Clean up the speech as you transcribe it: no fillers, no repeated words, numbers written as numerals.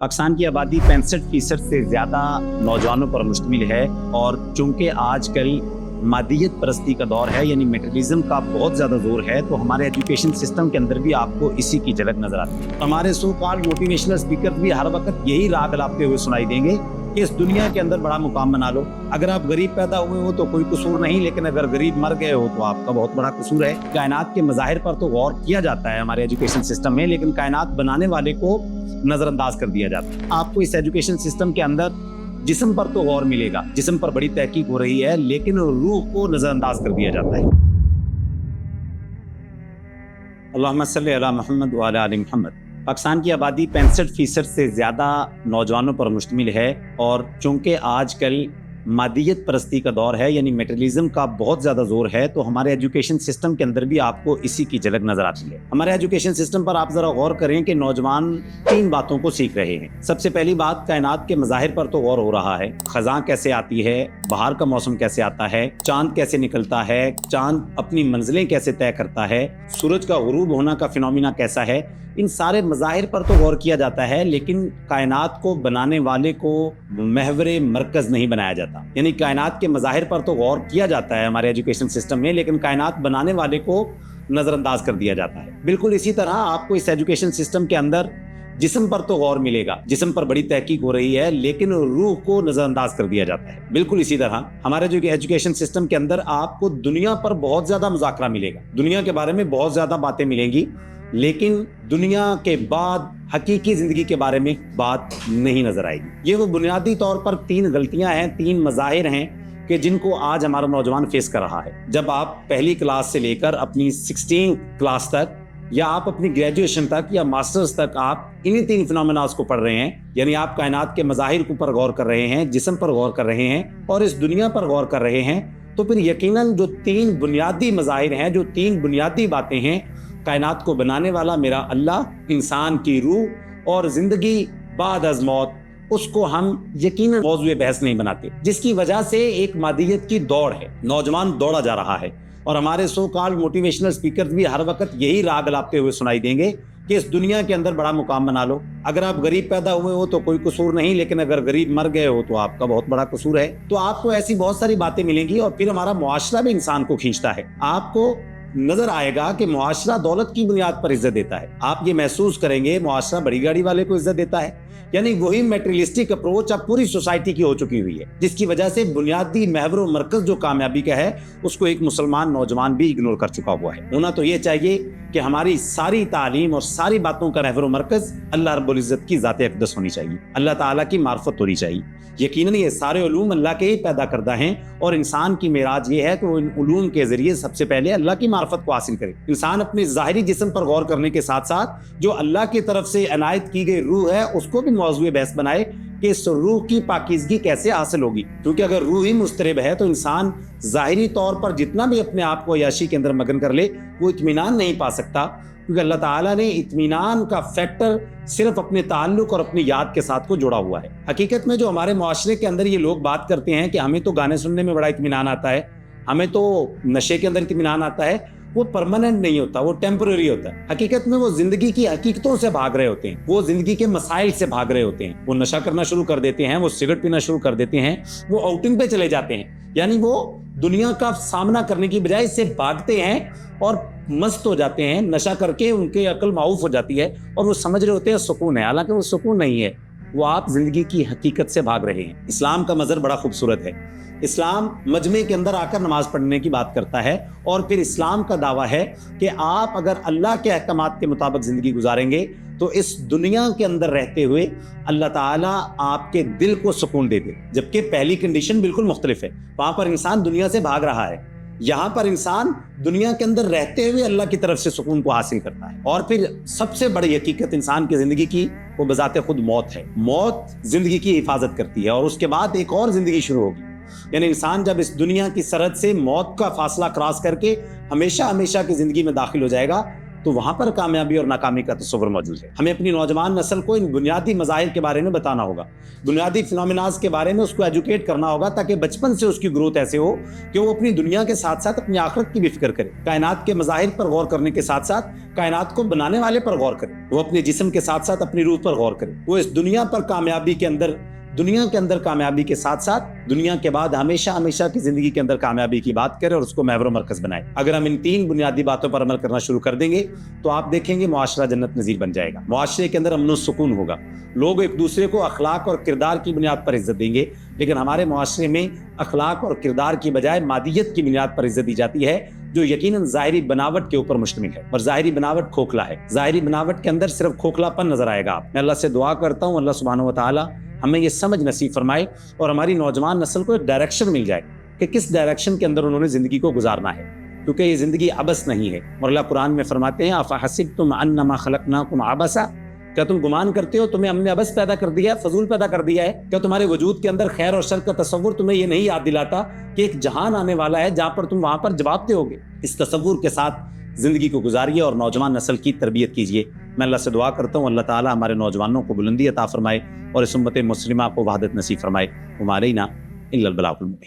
पाकिस्तान की आबादी 65% से ज़्यादा नौजवानों पर मुश्तमिल है और चूंकि आजकल मादियत परस्ती का दौर है यानी मेटेरियलिज्म का बहुत ज़्यादा जोर है, तो हमारे एजुकेशन सिस्टम के अंदर भी आपको इसी की झलक नजर आती है। हमारे सो कॉल्ड मोटिवेशनल स्पीकर भी हर वक्त यही राग अलापते हुए सुनाई देंगे कि इस दुनिया के अंदर बड़ा मुकाम बना लो। अगर आप गरीब पैदा हुए हो तो कोई कसूर नहीं, लेकिन अगर गरीब मर गए हो तो आपका बहुत बड़ा कसूर है। कायनात के मज़ाहिर पर तो गौर किया जाता है हमारे एजुकेशन सिस्टम में, लेकिन कायनात बनाने वाले को नजरअंदाज कर दिया जाता है। आपको इस एजुकेशन सिस्टम के अंदर जिस्म पर तो गौर मिलेगा, जिस्म पर बड़ी तहकीक हो रही है, लेकिन रूह को नजरअंदाज कर दिया जाता है। अल्लाहुम्मा सल्ली अला मुहम्मद व अला आलि मुहम्मद। पाकिस्तान की आबादी 65% से ज़्यादा नौजवानों पर मुश्तमिल है और चूंकि आजकल मादियत परस्ती का दौर है यानी मेटेरियलिज्म का बहुत ज़्यादा जोर है, तो हमारे एजुकेशन सिस्टम के अंदर भी आपको इसी की झलक नजर आती है। हमारे एजुकेशन सिस्टम पर आप ज़रा गौर करें कि नौजवान 3 बातों को सीख रहे हैं। सबसे पहली बात, कायनात के मज़ाहिर पर तो गौर हो रहा है। ख़ज़ां कैसे आती है, बाहर का मौसम कैसे आता है, चांद कैसे निकलता है, चांद अपनी मंजिलें कैसे तय करता है, सूरज का गुरूब होना का फिनोमिना कैसा है, इन सारे मज़ाहिर पर तो गौर किया जाता है, लेकिन कायनात को बनाने वाले को महवरे मरकज़ नहीं बनाया जाता। यानी कायनात के मज़ाहिर पर तो गौर किया जाता है हमारे एजुकेशन सिस्टम में, लेकिन कायनात बनाने वाले को नज़रअंदाज कर दिया जाता है। बिल्कुल इसी तरह आपको इस एजुकेशन सिस्टम के अंदर जिस्म पर तो गौर मिलेगा, जिस्म पर बड़ी तहकीक हो रही है, लेकिन रूह को नज़रअंदाज कर दिया जाता है। बिल्कुल इसी तरह हमारे जो एजुकेशन सिस्टम के अंदर आपको दुनिया पर बहुत ज़्यादा मुज़ाकरा मिलेगा, दुनिया के बारे में बहुत ज़्यादा बातें मिलेंगी, लेकिन दुनिया के बाद हकीकी जिंदगी के बारे में बात नहीं नजर आएगी। ये वो बुनियादी तौर पर 3 गलतियां हैं, 3 मज़ाहिर हैं कि जिनको आज हमारा नौजवान फेस कर रहा है। जब आप पहली क्लास से लेकर अपनी 16 क्लास तक या आप अपनी ग्रेजुएशन तक या मास्टर्स तक आप इन्हीं 3 फिनोमेनास को पढ़ रहे हैं, यानी आप कायनात के मज़ाहिर के ऊपर गौर कर रहे हैं, जिस्म पर गौर कर रहे हैं और इस दुनिया पर गौर कर रहे हैं, तो फिर यकीनन जो 3 बुनियादी मज़ाहिर हैं, जो 3 बुनियादी बातें हैं, कायनात को बनाने वाला मेरा अल्लाह, इंसान की रूह और जिंदगी बाद अज मौत, उसको हम यकीनन मौज़ूए बहस नहीं बनाते, जिसकी वजह से एक मादियत की दौड़ है, नौजवान दौड़ा जा रहा है। और हमारे सो कॉल्ड मोटिवेशनल स्पीकर भी हर वक्त यही राग अलापते हुए सुनाई देंगे कि इस दुनिया के अंदर बड़ा मुकाम बना लो। अगर आप गरीब पैदा हुए हो तो कोई कसूर नहीं, लेकिन अगर गरीब मर गए हो तो आपका बहुत बड़ा कसूर है। तो आपको ऐसी बहुत सारी बातें मिलेंगी और फिर हमारा मुआशरा भी इंसान को खींचता है। आपको नजर आएगा कि मुआशरा दौलत की बुनियाद पर इज्जत देता है। आप ये महसूस करेंगे मुआशरा बड़ी गाड़ी वाले को इज्जत देता है, यानी वही मेटेरियलिस्टिक अप्रोच अब पूरी सोसाइटी की हो चुकी हुई है, जिसकी वजह से बुनियादी महवर और मरकज जो कामयाबी का है उसको एक मुसलमान नौजवान भी इग्नोर कर चुका हुआ है। होना तो ये चाहिए कि हमारी सारी तालीम और सारी बातों का रहबर मरकज अल्लाह रब्बुल इज्जत की ज़ात अक़दस होनी चाहिए, अल्लाह ताला की मार्फत होनी चाहिए। यकीनन ये सारे उलूम अल्लाह के ही पैदा करदा हैं और इंसान की मेराज ये है कि वो इन उलूम के जरिए सबसे पहले अल्लाह की मार्फत को हासिल करे। इंसान अपने ज़ाहिरी जिस्म पर गौर करने के साथ साथ जो अल्लाह की तरफ से अनायत की गई रूह है उसको भी मौज़ूए बहस बनाए कि इस रूह की पाकीज़गी कैसे हासिल होगी, क्योंकि अगर रूह ही मुस्तरब है तो इंसान ज़ाहिरी तौर पर जितना भी अपने आप को अय्याशी के अंदर मगन कर ले वो इत्मीनान नहीं पा सकता, क्योंकि अल्लाह ताला ने इत्मीनान का फैक्टर सिर्फ अपने ताल्लुक और अपनी याद के साथ को जोड़ा हुआ है। हकीकत में जो हमारे मुआशरे के अंदर ये लोग बात करते हैं कि हमें तो गाने सुनने में बड़ा इत्मीनान आता है, हमें तो नशे के अंदर इत्मीनान आता है, वो परमानेंट नहीं होता, वो टेम्पररी होता है। हकीकत में वो जिंदगी की हकीकतों से भाग रहे होते हैं, वो जिंदगी के मसाइल से भाग रहे होते हैं। वो नशा करना शुरू कर देते हैं, वो सिगरेट पीना शुरू कर देते हैं, वो आउटिंग पे चले जाते हैं, यानी वो दुनिया का सामना करने की बजाय इससे भागते हैं और मस्त हो जाते हैं। नशा करके उनके अकल माऊफ हो जाती है और वो समझ रहे होते हैं सुकून है, हालांकि वो सुकून नहीं है, वो आप जिंदगी की हकीकत से भाग रहे हैं। इस्लाम का मज़हर बड़ा खूबसूरत है। इस्लाम मजमे के अंदर आकर नमाज पढ़ने की बात करता है और फिर इस्लाम का दावा है कि आप अगर अल्लाह के अहकामात के मुताबिक ज़िंदगी गुजारेंगे तो इस दुनिया के अंदर रहते हुए अल्लाह ताला आपके दिल को सुकून दे दे। जबकि पहली कंडीशन बिल्कुल मुख्तलिफ है, वहाँ पर इंसान दुनिया से भाग रहा है, यहाँ पर इंसान दुनिया के अंदर रहते हुए अल्लाह की तरफ से सुकून को हासिल करता है। और फिर सबसे बड़ी हकीकत इंसान की ज़िंदगी की वो बजाते खुद मौत है। मौत ज़िंदगी की हिफाजत करती है और उसके बाद एक और ज़िंदगी शुरू होगी। यानी इंसान जब इस दुनिया की सरहद से मौत का फासला क्रॉस करके हमेशा हमेशा की ज़िंदगी में दाखिल हो जाएगा تو وہاں پر کامیابی اور ناکامی کا تصور موجود ہے. ہمیں اپنی نوجوان نسل کو ان بنیادی مظاہر کے بارے میں بتانا ہوگا, بنیادی فنومیناز کے بارے میں اس کو ایجوکیٹ کرنا ہوگا, تاکہ بچپن سے اس کی گروتھ ایسے ہو کہ وہ اپنی دنیا کے ساتھ ساتھ اپنی آخرت کی بھی فکر کرے, کائنات کے مظاہر پر غور کرنے کے ساتھ ساتھ کائنات کو بنانے والے پر غور کرے, وہ اپنے جسم کے ساتھ ساتھ اپنی روح پر غور کرے, وہ اس دنیا پر کامیابی کے اندر کامیابی کے ساتھ ساتھ دنیا کے بعد ہمیشہ کی زندگی کے اندر کامیابی کی بات کرے اور اس کو محور و مرکز بنائے. اگر ہم ان 3 بنیادی باتوں پر عمل کرنا شروع کر دیں گے تو آپ دیکھیں گے معاشرہ جنت نظیر بن جائے گا, معاشرے کے اندر امن و سکون ہوگا, لوگ ایک دوسرے کو اخلاق اور کردار کی بنیاد پر عزت دیں گے. لیکن ہمارے معاشرے میں اخلاق اور کردار کی بجائے مادیت کی بنیاد پر عزت دی جاتی ہے, جو یقیناً ظاہری بناوٹ کے اوپر مشتمل ہے, اور ظاہری بناوٹ کھوکھلا ہے. ظاہری بناوٹ کے اندر صرف کھوکھلا پن نظر آئے گا. میں اللہ سے دعا کرتا ہوں اللہ سبحانہ و تعالی ہمیں یہ سمجھ نصیب فرمائے اور ہماری نوجوان نسل کو ایک ڈائریکشن مل جائے کہ کس ڈائریکشن کے اندر انہوں نے زندگی کو گزارنا ہے, کیونکہ یہ زندگی عبث نہیں ہے. اور اللہ قرآن میں فرماتے ہیں افحسبتم انما خلقناکم عبثا, کیا تم گمان کرتے ہو تمہیں ہم نے عبث پیدا کر دیا ہے, فضول پیدا کر دیا ہے؟ کیا تمہارے وجود کے اندر خیر اور شر کا تصور تمہیں یہ نہیں یاد دلاتا کہ ایک جہان آنے والا ہے جہاں پر تم وہاں پر جواب دو گے؟ اس تصور کے ساتھ زندگی کو گزاریے اور نوجوان نسل کی تربیت کیجیے. میں اللہ سے دعا کرتا ہوں اللہ تعالی ہمارے نوجوانوں کو بلندی عطا فرمائے اور اس امت مسلمہ کو وحدت نصیب فرمائے. ہمارے نا الا البلاغ المبین.